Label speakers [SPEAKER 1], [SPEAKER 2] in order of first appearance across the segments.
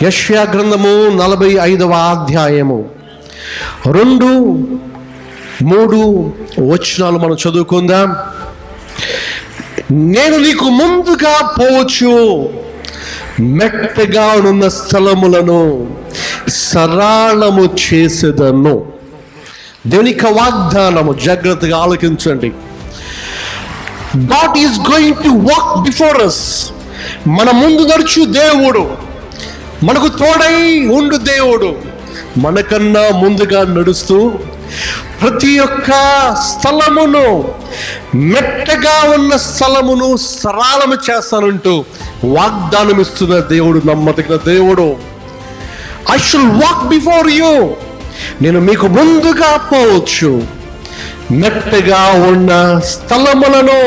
[SPEAKER 1] యెషయా గ్రంథము 45వ అధ్యాయము 2-3 వచనాలు మనం చదువుకుందాం. నేను నీకు ముందుగా పోవచ్చు, మెట్టగా ఉన్న స్థలములను సరళము చేసేదను. దేవుని యొక్క వాగ్దానము జాగ్రత్తగా ఆలోచించండి. God is going to walk before us. మన ముందు నడుచు దేవుడు, మనకు తోడై ఉండు దేవుడు, మనకన్నా ముందుగా నడుస్తూ ప్రతి ఒక్క స్థలమును, మెట్టగా ఉన్న స్థలమును సరళము చేస్తానంటూ వాగ్దానం ఇస్తున్న దేవుడు, నమ్మదగిన దేవుడు. I shall walk before you. నేను మీకు ముందుగా పోవచ్చు, మెట్టగా ఉన్న స్థలములను,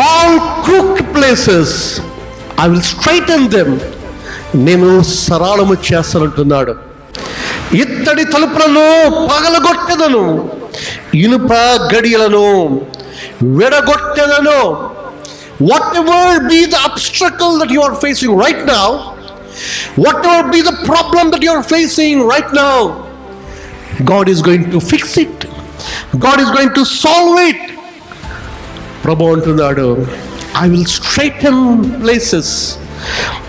[SPEAKER 1] all crooked places I will straighten them. నేను సరళము చేస్తానంటున్నాడు. ఇత్తడి తలుపులను పగలగొట్టెదను, ఇనుప గడియలను విడగొట్టెదను. Whatever be the obstacle that you are facing right now, whatever be the problem that you are facing right now, God is going to fix it. God is going to solve it. ప్రభు అంటున్నాడు, I will straighten places.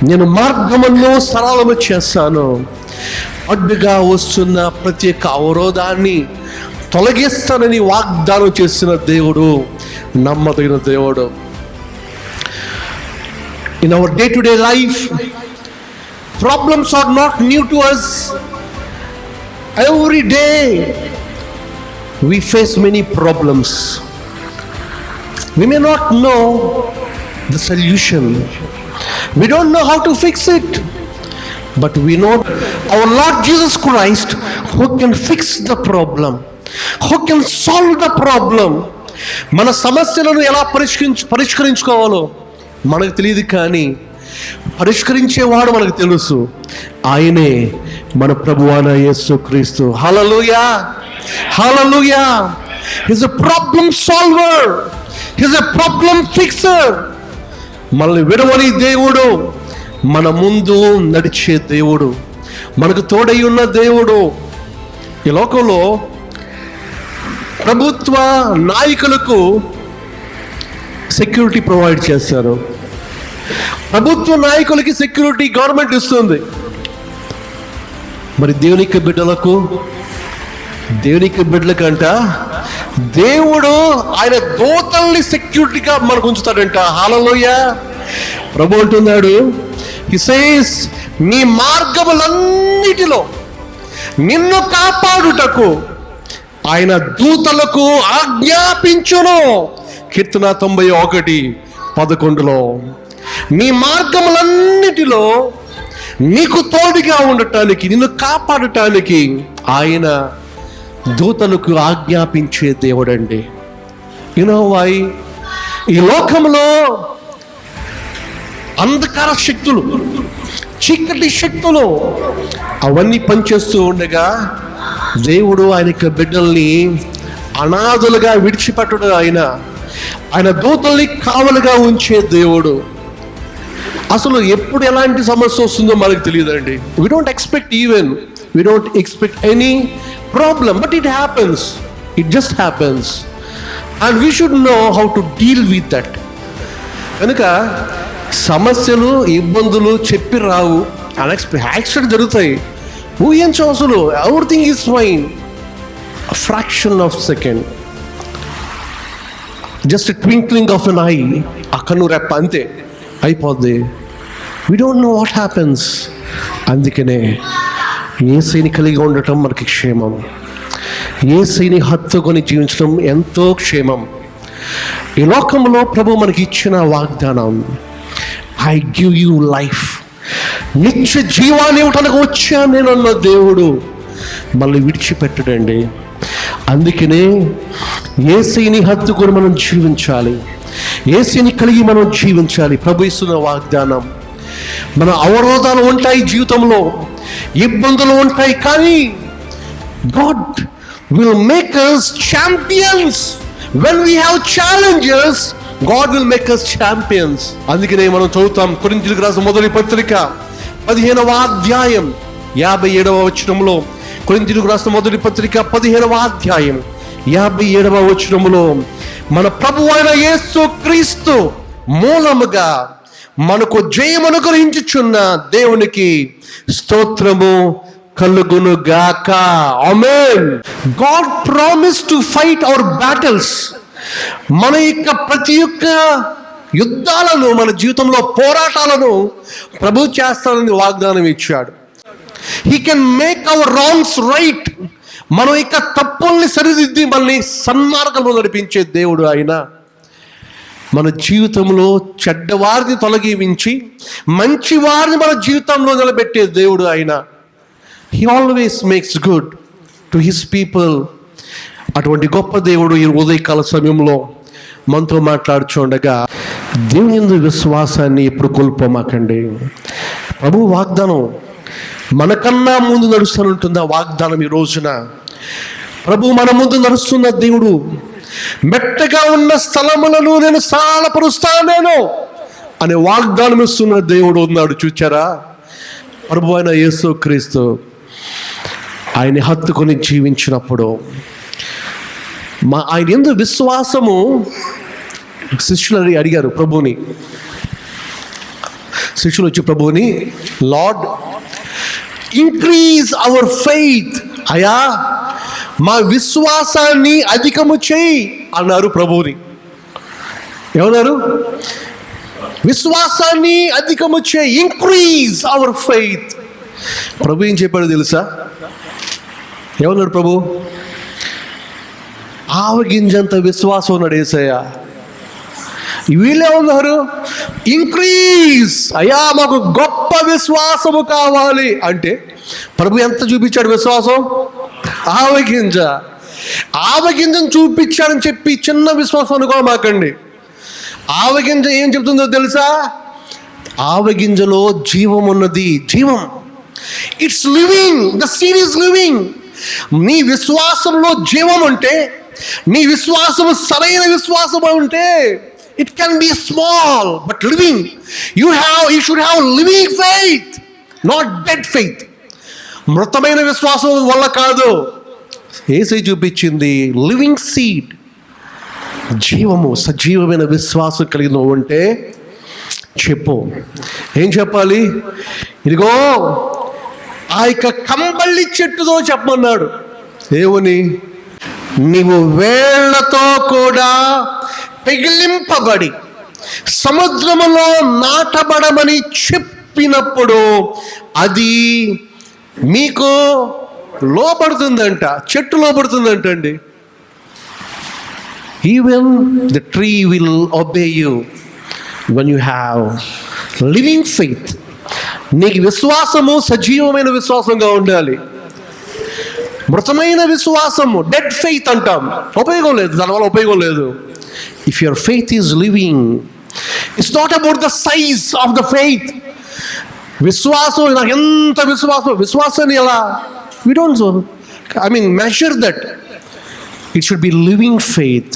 [SPEAKER 1] నేను మార్గమును సరళము చేస్తాను. అడ్డుగా వస్తున్న ప్రతి ఒక్క అవరోధాన్ని తొలగిస్తానని వాగ్దానం చేసిన దేవుడు, నమ్మదగిన దేవుడు. In our day-to-day life, problems are not new to us. Every day we face many problems. We may not know the solution. We don't know how to fix it. But we know our Lord Jesus Christ, who can fix the problem, who can solve the problem. మన సమస్యలను ఎలా పరిష్కరించుకోవాలో మనకు తెలియదు, కానీ పరిష్కరించేవాడు మనకు తెలుసు. ఆయనే మన ప్రభువైన యేసుక్రీస్తు. హల్లెలూయా, హల్లెలూయా. He is a problem solver. He is a problem fixer. మనల్ని విడవని దేవుడు, మన ముందు నడిచే దేవుడు, మనకు తోడై ఉన్న దేవుడు. ఈ లోకంలో ప్రభుత్వ నాయకులకు సెక్యూరిటీ ప్రొవైడ్ చేస్తారు. ప్రభుత్వ నాయకులకి సెక్యూరిటీ గవర్నమెంట్ ఇస్తుంది. మరి దేవునికి బిడ్డలకంట దేవుడు ఆయన దూతల్ని సెక్యూరిటీగా మనకు ఉంచుతాడంట. హల్లెలూయా. ప్రభు అంటున్నాడు, He says, నీ మార్గములన్నిటిలో నిన్ను కాపాడుటకు ఆయన దూతలకు ఆజ్ఞాపించును. కీర్తన 91:11. నీ మార్గములన్నిటిలో నీకు తోడుగా ఉండటానికి, నిన్ను కాపాడటానికి ఆయన దూతలకు ఆజ్ఞాపించే దేవుడండి. You know why? ఈ లోకంలో అంధకార శక్తులు, చీకటి శక్తులు అవన్నీ పనిచేస్తూ ఉండగా దేవుడు ఆయన యొక్క బిడ్డల్ని అనాథులుగా విడిచిపెట్టడు. ఆయన దూతల్ని కావలుగా ఉంచే దేవుడు. అసలు ఎప్పుడు ఎలాంటి సమస్య వస్తుందో మనకు తెలియదండి. We don't expect any problem, but it happens. It just happens, and we should know how to deal with that. కనుక సమస్యలు, ఇబ్బందులు చెప్పి రావు. యాక్సిడెంట్ జరుగుతాయి, ఊహించు. అసలు everything is fine. Fraction of second, just twinkling of an eye, ఆ కన్ను రెప్ప అంతే అయిపోద్ది. We don't know what happens. అందుకనే యేసుని కలిగి ఉండటం మనకి క్షేమం. యేసుని హత్తుకొని జీవించడం ఎంతో క్షేమం. ఈ లోకంలో ప్రభు మనకి ఇచ్చిన వాగ్దానం, ఐ గివ్ యూ లైఫ్, నిత్య జీవాన్ని ఇవ్వటానికి వచ్చాను నేను అన్న దేవుడు మళ్ళీ విడిచిపెట్టడండి. అందుకనే యేసుని హత్తుకొని మనం జీవించాలి, యేసుని కలిగి మనం జీవించాలి. ప్రభు ఇస్తున్న వాగ్దానం. మన అవరోధాలు ఉంటాయి, జీవితంలో ఇబ్బందులు ఉంటాయి, కానీ God will make us champions. When we have challenges, God will make us champions. అందుకనే మనం చదువుతాం కొరింథీయులకు రాసిన మొదటి పత్రిక 15వ అధ్యాయం 57వ వచనంలో, కొరింథీయులకు రాసిన మొదటి పత్రిక 15వ అధ్యాయం 57వ వచనంలో, మన ప్రభువు అయిన యేసు క్రీస్తు మూలముగా మనకు జయం అనుగ్రహించుచున్న దేవునికి స్తోత్రము కలుగును గాక. ఆమేన్. God promise to fight our battles. మన యొక్క ప్రతి ఒక్క యుద్ధాలను, మన జీవితంలో పోరాటాలను ప్రభు చేస్తానని వాగ్దానం ఇచ్చాడు. He can make our wrongs right. మన యొక్క తప్పుల్ని సరిదిద్ది మనల్ని సన్మార్గంలో నడిపించే దేవుడు ఆయన. మన జీవితంలో చెడ్డవారిని తొలగించి మంచి వారిని మన జీవితంలో నిలబెట్టే దేవుడు ఆయన. He always makes good to his people. అటువంటి గొప్ప దేవుడు ఈ ఉదయకాల సమయంలో మనతో మాట్లాడుచుండగా, దేవుని యందు విశ్వాసాన్ని ఎప్పుడు కోల్పోమాకండి. ప్రభు వాగ్దానం మనకన్నా ముందు నడుస్తూనే వాగ్దానం. ఈ రోజున ప్రభు మన ముందు నడుస్తున్న దేవుడు. మెట్టగా ఉన్న స్థలములను నేను సాలపరుస్తాను అనే వాగ్దానం ఇస్తున్న దేవుడు ఉన్నాడు. చూచారా? ప్రభు అయిన యేసు క్రీస్తు ఆయన్ని హత్తుకొని జీవించినప్పుడు ఆయన యందు విశ్వాసము, శిష్యులు అడిగారు ప్రభుని. శిష్యులు వచ్చి ప్రభుని, లార్డ్ ఇంక్రీజ్ అవర్ ఫెయిత్, అయా మా విశ్వాసాన్ని అధికము చేయి అన్నారు ప్రభుని. ఏమన్నారు? విశ్వాసాన్ని అధికము చేయి, ఇంక్రీజ్ అవర్ ఫెయిత్. ప్రభు ఏం చెప్పాడు తెలుసా? ఏమన్నాడు ప్రభు? ఆవగింజంత విశ్వాసం ఉన్నాడు యేసయ్య. వీళ్ళేమన్నారు? ఇంక్రీజ్, అయ్యా మాకు గొప్ప విశ్వాసము కావాలి అంటే ప్రభు ఎంత చూపించాడు విశ్వాసం? ఆవగింజ. ఆవగింజను చూపించాడని చెప్పి చిన్న విశ్వాసం అనుకోమాకండి. ఆవగింజ ఏం చెప్తుందో తెలుసా? ఆవగింజలో జీవం ఉన్నది. జీవం, it's living. The seed is living. నీ విశ్వాసంలో జీవం ఉంటే, నీ విశ్వాసము సరైన విశ్వాసం ఉంటే, it can be small but living. You should have living faith, not dead faith. మృతమైన విశ్వాసం వల్ల కాదు. యేసయ్య చూపించింది లివింగ్ సీడ్, జీవము, సజీవమైన విశ్వాసం కలిగిన ఉంటే చెప్పు. ఏం చెప్పాలి? ఇదిగో ఆ యొక్క కంబళి చెట్టుతో చెప్పమన్నాడు. ఏమని? నీవు వేళ్లతో కూడా పిగిలింపబడి సముద్రములో నాటబడమని చెప్పినప్పుడు అది మీకు లోపడుతుందంట. చెట్టు లోపడుతుందంట అండి. Even the tree will obey you when you have living faith. నీకు విశ్వాసము సజీవమైన విశ్వాసంగా ఉండాలి. మృతమైన విశ్వాసము, డెడ్ ఫెయిత్ అంటాం, ఉపయోగం లేదు. దానివల్ల ఉపయోగం లేదు. If your faith is living, it's not about the size of the faith. విశ్వాసం, నాకు ఎంత విశ్వాసాన్ని ఎలా, we don't measure that. It should be living faith.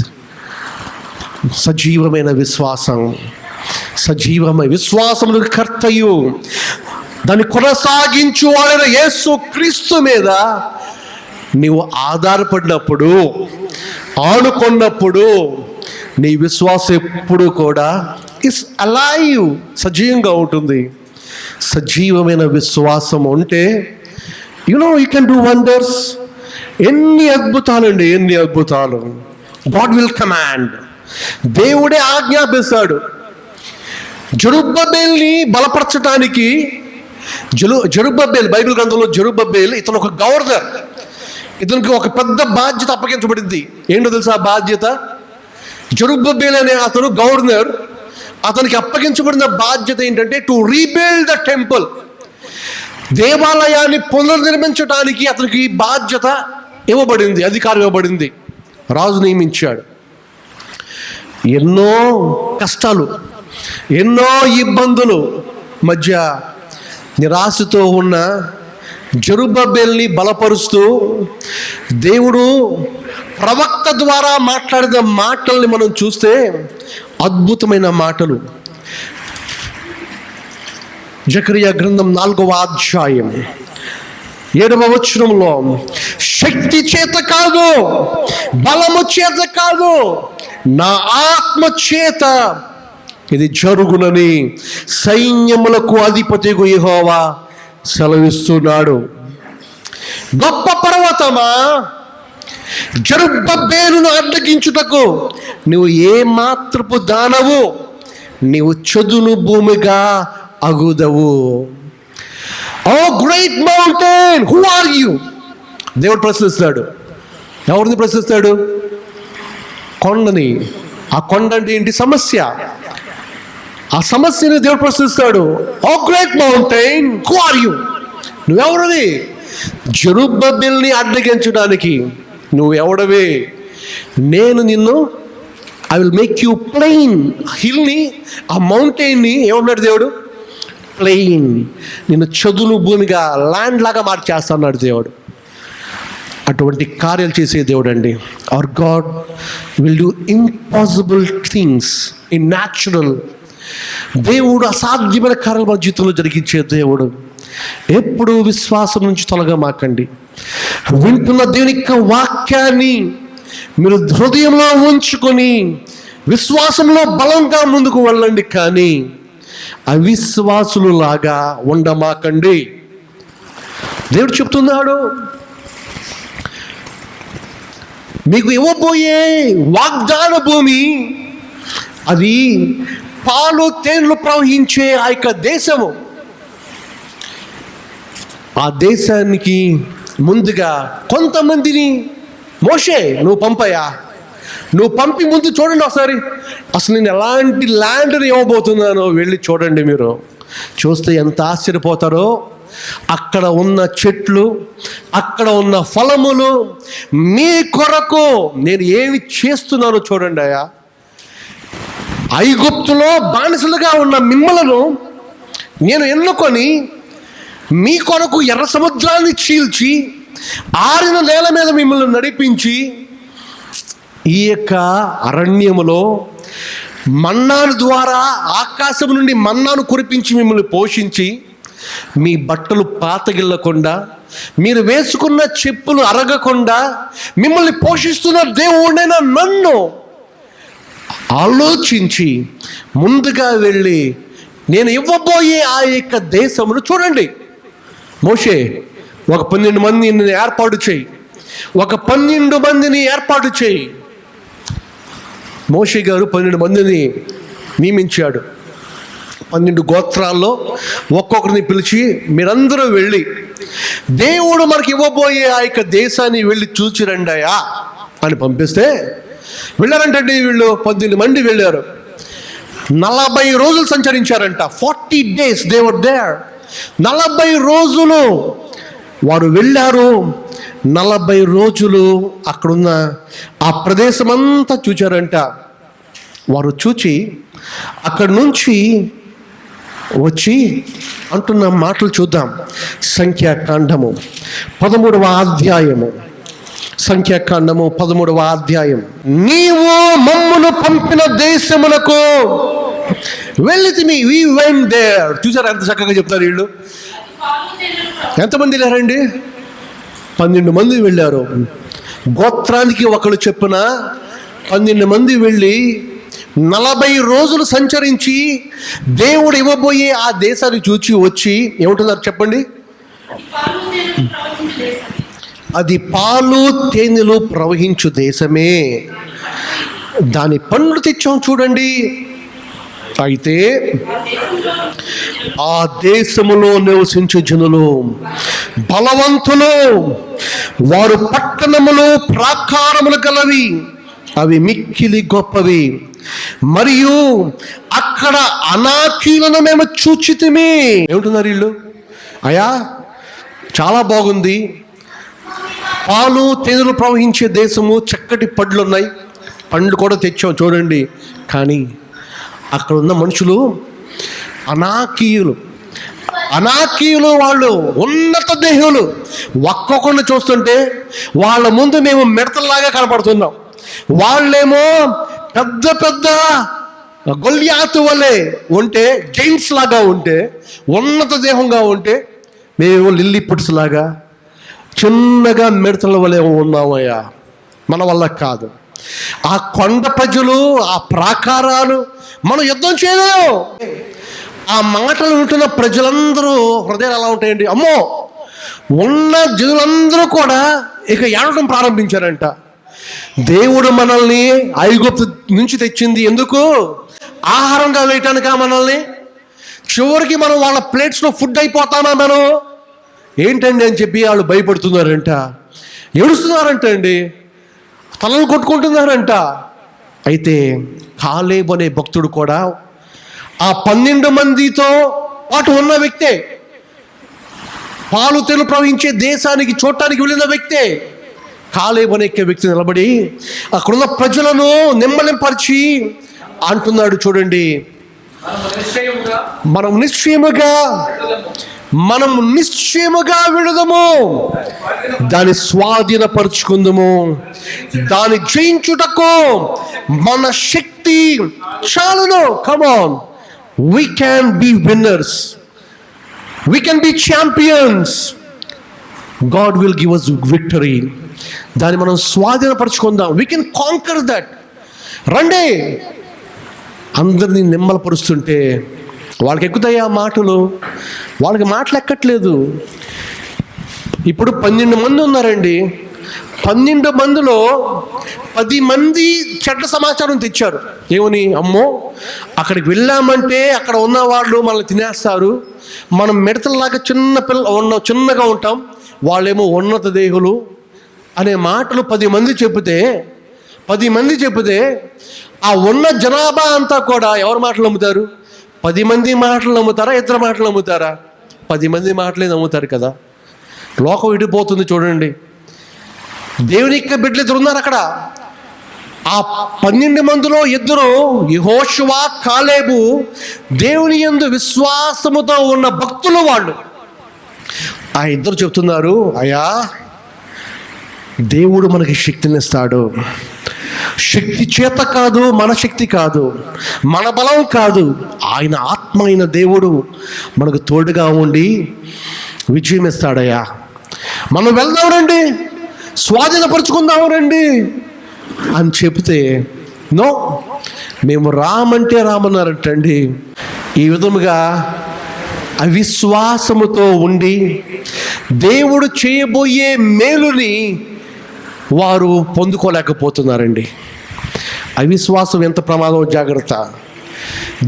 [SPEAKER 1] సజీవమైన విశ్వాసం, సజీవమైన విశ్వాసములకు కర్తయు దాన్ని కొనసాగించు వాడైన యేసు క్రీస్తు మీద నీవు ఆధారపడినప్పుడు, ఆనుకున్నప్పుడు నీ విశ్వాసం ఎప్పుడు కూడా ఇస్ అలైవ్, సజీవంగా ఉంటుంది. సజీవమైన విశ్వాసం ఉంటే యు కెన్ డూ వండర్స్. ఎన్ని అద్భుతాలండి, ఎన్ని అద్భుతాలు. God will command. దేవుడే ఆజ్ఞాపిస్తాడు. జెరుబ్బేలుని బలపరచడానికి, జెరుబ్బేలు బైబిల్ గ్రంథంలో జెరుబ్బేలు ఇతను ఒక గవర్నర్. ఇతనికి ఒక పెద్ద బాధ్యత అప్పగించబడింది. ఏంటో తెలుసా బాధ్యత? జెరుబ్బేలు అనే అతను గవర్నర్. అతనికి అప్పగించబడిన బాధ్యత ఏంటంటే టు రీబిల్డ్ ద టెంపుల్. దేవాలయాన్ని పునర్నిర్మించడానికి అతనికి బాధ్యత ఇవ్వబడింది, అధికారం ఇవ్వబడింది. రాజు నియమించాడు. ఎన్నో కష్టాలు, ఎన్నో ఇబ్బందులు మధ్య నిరాశతో ఉన్న జెరుబ్బేలుని బలపరుస్తూ దేవుడు ప్రవక్త ద్వారా మాట్లాడిన మాటల్ని మనం చూస్తే అద్భుతమైన మాటలు. జకరియా గ్రంథం 4వ అధ్యాయం 7వ వచనంలో, శక్తి చేత కాదు, బలము చేత కాదు, నా ఆత్మ చేత ఇది జరుగునని సైన్యములకు అధిపతిగు యెహోవా సెలవిస్తున్నాడు. గొప్ప పర్వతమా, జెరుబ్బేలును అడ్డగించుటకు నువ్వు ఏ మాత్రపు దానవు, నీవు చదును భూమిగా అగుదవు. O great mountain, who are you? దేవుడు ప్రశ్నిస్తాడు. ఎవరిని ప్రశ్నిస్తాడు? కొండని. ఆ కొండ అంటే ఏంటి? సమస్య. ఆ సమస్యని దేవుడు ప్రశ్నిస్తాడు. O great mountain, who are you? నువ్వెవరివి? జెరుబ్బేలుని అడ్డగించడానికి నువ్వెవడవే? నేను నిన్ను I will make you plain. హిల్ని, ఆ మౌంటైన్ని ఏమన్నాడు దేవుడు? ప్లెయిన్. నిన్ను చదును భూమిగా, ల్యాండ్ లాగా మార్చేస్తా అన్నాడు దేవుడు. అటువంటి కార్యాలు చేసే దేవుడు అండి. Hour God will do impossible things in natural. దేవుడు అసాధ్యమైన కార్యాలు మన జీవితంలో జరిగించే దేవుడు. ఎప్పుడు విశ్వాసం నుంచి తొలగమాకండి. వింటున్న దేవుని యొక్క వాక్యాన్ని మీరు హృదయంలో ఉంచుకొని విశ్వాసంలో బలంగా ముందుకు వెళ్ళండి, కానీ అవిశ్వాసులు లాగా ఉండమాకండి. దేవుడు చెప్తున్నాడు, మీకు ఇవ్వబోయే వాగ్దాన భూమి అది పాలు తేనెలు ప్రవహించే ఆ యొక్క దేశము. ఆ దేశానికి ముందుగా కొంతమందిని మోషే నువ్వు పంపయా, నువ్వు పంపి ముందు చూడండి ఒకసారి, అసలు నేను ఎలాంటి ల్యాండ్ని ఇవ్వబోతున్నానో వెళ్ళి చూడండి. మీరు చూస్తే ఎంత ఆశ్చర్యపోతారో. అక్కడ ఉన్న చెట్లు, అక్కడ ఉన్న ఫలములు మీ కొరకు నేను ఏమి చేస్తున్నానో చూడండి అయ్యా. ఐగుప్తులో బానిసలుగా ఉన్న మిమ్మలను నేను ఎన్నుకొని మీ కొరకు ఎర్ర సముద్రాన్ని చీల్చి ఆరిన నేల మీద మిమ్మల్ని నడిపించి ఈ యొక్క అరణ్యములో మన్నాను ద్వారా ఆకాశం నుండి మన్నాను కురిపించి మిమ్మల్ని పోషించి మీ బట్టలు పాతగిల్లకుండా, మీరు వేసుకున్న చెప్పులు అరగకుండా మిమ్మల్ని పోషిస్తున్న దేవుడైన నన్ను ఆలోచించి ముందుగా వెళ్ళి నేను ఇవ్వబోయే ఆ యొక్క దేశమును చూడండి. మోషే ఒక 12 మందిని ఏర్పాటు చేయి, ఒక 12 మందిని ఏర్పాటు చేయి. మోషే గారు 12 మందిని నియమించాడు. 12 గోత్రాల్లో ఒక్కొక్కరిని పిలిచి మీరందరూ వెళ్ళి దేవుడు మనకి ఇవ్వబోయే ఆ యొక్క దేశాన్ని వెళ్ళి చూచి రండాయా అని పంపిస్తే వెళ్ళారంటండి. వీళ్ళు 12 మంది వెళ్ళారు. 40 రోజులు సంచరించారంట. 40 days they were there. 40 రోజులు వారు వెళ్ళారు. 40 రోజులు అక్కడున్న ఆ ప్రదేశం అంతా చూచారంట. వారు చూచి అక్కడి నుంచి వచ్చి అంటున్న మాటలు చూద్దాం. సంఖ్యాకాండము 13వ అధ్యాయము. సంఖ్యాకాండము 13వ అధ్యాయం. నీవు మమ్మును పంపిన దేశములకు వెళ్ళితిమి. We went there. చూసారా ఎంత చక్కగా చెప్తారు వీళ్ళు. ఎంతమంది వెళ్ళారండి? 12 మంది వెళ్ళారు. గోత్రానికి ఒకళ్ళు చెప్పున 12 మంది వెళ్ళి 40 రోజులు సంచరించి దేవుడు ఇవ్వబోయే ఆ దేశాన్ని చూచి వచ్చి ఏమంటున్నారు చెప్పండి? అది పాలు తేనెలు ప్రవహించు దేశమే, దాని పండ్లు తెచ్చాం చూడండి. అయితే ఆ దేశములో నివసించే జనులు బలవంతులు, వారు పట్టణములు ప్రాకారములు గలవి, అవి మిక్కిలి గొప్పవి, మరియు అక్కడ అనాకీలను మేము చూచితిమి. ఏమంటున్నారు వీళ్ళు? అయ్యా చాలా బాగుంది, పాలు తేనెలు ప్రవహించే దేశము, చక్కటి పండ్లు ఉన్నాయి, పండ్లు కూడా తెచ్చాం చూడండి. కానీ అక్కడ ఉన్న మనుషులు అనాకీయులు. వాళ్ళు ఉన్నత దేహులు. ఒక్కొక్కరిని చూస్తుంటే వాళ్ళ ముందు మేము మిడతల్లాగా కనపడుతున్నాం. వాళ్ళేమో పెద్ద పెద్ద గొల్యాతు వలె ఉంటే, జైంట్స్ లాగా ఉంటే, ఉన్నత దేహంగా ఉంటే, మేము లిల్లీ పుట్స్ లాగా చిన్నగా మిడతల వలె ఉన్నామయ్యా. మన వల్ల కాదు. ఆ కొండ ప్రజలు, ఆ ప్రాకారాలు మనం యుద్ధం చేయలేము. ఆ మాటలు వింటున్న ప్రజలందరూ హృదయాలు ఎలా ఉంటాయండి? అమ్మో, ఉన్న జనులందరూ కూడా ఇక ఏడవడం ప్రారంభించారంట. దేవుడు మనల్ని ఐగుప్తు నుంచి తెచ్చింది ఎందుకు? ఆహారంగా వేయటానికా మనల్ని? చివరికి మనం వాళ్ళ ప్లేట్స్లో ఫుడ్ అయిపోతామా మనం? ఏంటండి అని చెప్పి వాళ్ళు భయపడుతున్నారంట, ఏడుస్తున్నారంట అండి, తలలు కొట్టుకుంటున్నారంట. అయితే కాలేబు అనే భక్తుడు కూడా ఆ 12 మందితో పాటు ఉన్న వ్యక్తే, పాలు తెలు ప్రవహించే దేశానికి చూడటానికి వెళ్ళిన వ్యక్తే. కాలేబు అనే వ్యక్తి నిలబడి అక్కడున్న ప్రజలను నిమ్మలింపరిచి అంటున్నాడు, చూడండి, మనం నిశ్చయముగా విడుదము, దాన్ని స్వాధీనపరుచుకుందము, దాన్ని జయించుటకు మన శక్తి చాలును. Come on, we can be winners, we can be champions, God will give us victory. దాన్ని మనం స్వాధీనపరుచుకుందాం. we can conquer that. రండి. అందరినీ నిమ్మలపరుస్తుంటే వాళ్ళకి ఎక్కుతాయా మాటలు? వాళ్ళకి మాటలు ఎక్కట్లేదు. ఇప్పుడు 12 మంది ఉన్నారండి. 12 మందిలో 10 మంది చెడ్డ సమాచారం తెచ్చారు. ఏమని? అమ్మో, అక్కడికి వెళ్ళామంటే అక్కడ ఉన్న వాళ్ళు మనల్ని తినేస్తారు, మనం మిడతల్లాగా చిన్నగా ఉంటాం, వాళ్ళేమో ఉన్నత దేహులు అనే మాటలు 10 మంది చెబితే ఆ ఉన్న జనాభా అంతా కూడా ఎవరి మాటలు నమ్ముతారు? 10 మంది మాటలు నమ్ముతారా? ఇద్దరు మాటలు నమ్ముతారా? 10 మంది మాటలే నమ్ముతారు కదా. లోకం ఇడిపోతుంది చూడండి. దేవుని యొక్క బిడ్డలు 2 ఉన్నారు అక్కడ. ఆ 12 మందిలో 2 యెహోషువ, కాలేబు దేవుని యందు విశ్వాసముతో ఉన్న భక్తులు వాళ్ళు. ఆ 2 చెప్తున్నారు, అయ్యా, దేవుడు మనకి శక్తినిస్తాడు. శక్తి చేత కాదు, మన శక్తి కాదు, మన బలం కాదు, ఆయన ఆత్మ అయిన దేవుడు మనకు తోడుగా ఉండి విజయం ఇస్తాడయ్యా. మనం వెళ్దాం రండి, స్వాధీనపరుచుకుందాం రండి అని చెప్తే, నో, మేము రామంటే రామన్నారంటండి. ఈ విధముగా అవిశ్వాసముతో ఉండి దేవుడు చేయబోయే మేలుని వారు పొందుకోలేకపోతున్నారండి. అవిశ్వాసం ఎంత ప్రమాదం, జాగ్రత్త.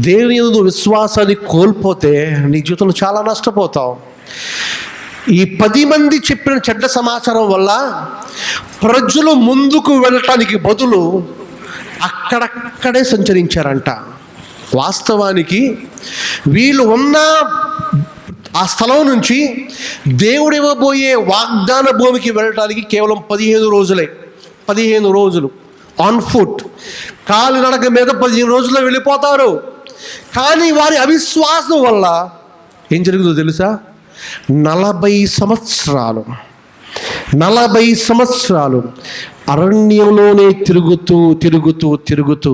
[SPEAKER 1] దేవుని యందు విశ్వాసాన్ని కోల్పోతే నీ జీవితంలో చాలా నష్టపోతావు. ఈ 10 మంది చెప్పిన చెడ్డ సమాచారం వల్ల ప్రజలు ముందుకు వెళ్ళటానికి బదులు అక్కడక్కడే సంచరించారంట. వాస్తవానికి వీళ్ళు ఉన్న ఆ స్థలం నుంచి దేవుడు ఇవ్వబోయే వాగ్దాన భూమికి వెళ్ళటానికి కేవలం 15 రోజులు ఆన్ ఫుట్, కాలినడక మీద 15 రోజుల్లో వెళ్ళిపోతారు. కానీ వారి అవిశ్వాసం వల్ల ఏం జరుగుతుందో తెలుసా? 40 సంవత్సరాలు అరణ్యంలోనే తిరుగుతూ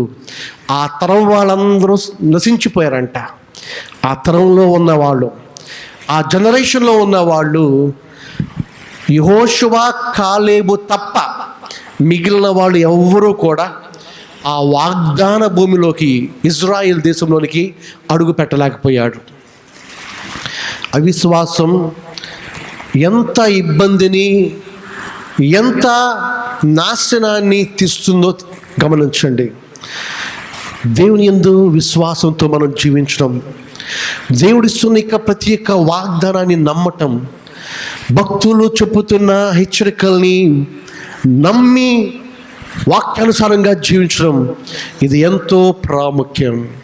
[SPEAKER 1] ఆ తరం వాళ్ళందరూ నశించిపోయారంట. ఆ తరంలో ఉన్నవాళ్ళు, ఆ జనరేషన్లో ఉన్నవాళ్ళు యెహోషువ, కాలేబు తప్ప మిగిలిన వాళ్ళు ఎవ్వరూ కూడా ఆ వాగ్దాన భూమిలోకి, ఇజ్రాయెల్ దేశంలోనికి అడుగు పెట్టలేకపోయాడు. అవిశ్వాసం ఎంత ఇబ్బందిని, ఎంత నాశనాన్ని తీస్తుందో గమనించండి. దేవుని యందు విశ్వాసంతో మనం జీవించడం, దేవుడిస్తున్న ప్రతి ఒక్క వాగ్దానాన్ని నమ్మటం, భక్తులు చెప్పుతున్న హెచ్చరికల్ని నమ్మి వాక్యానుసారంగా జీవించడం, ఇది ఎంతో ప్రాముఖ్యం.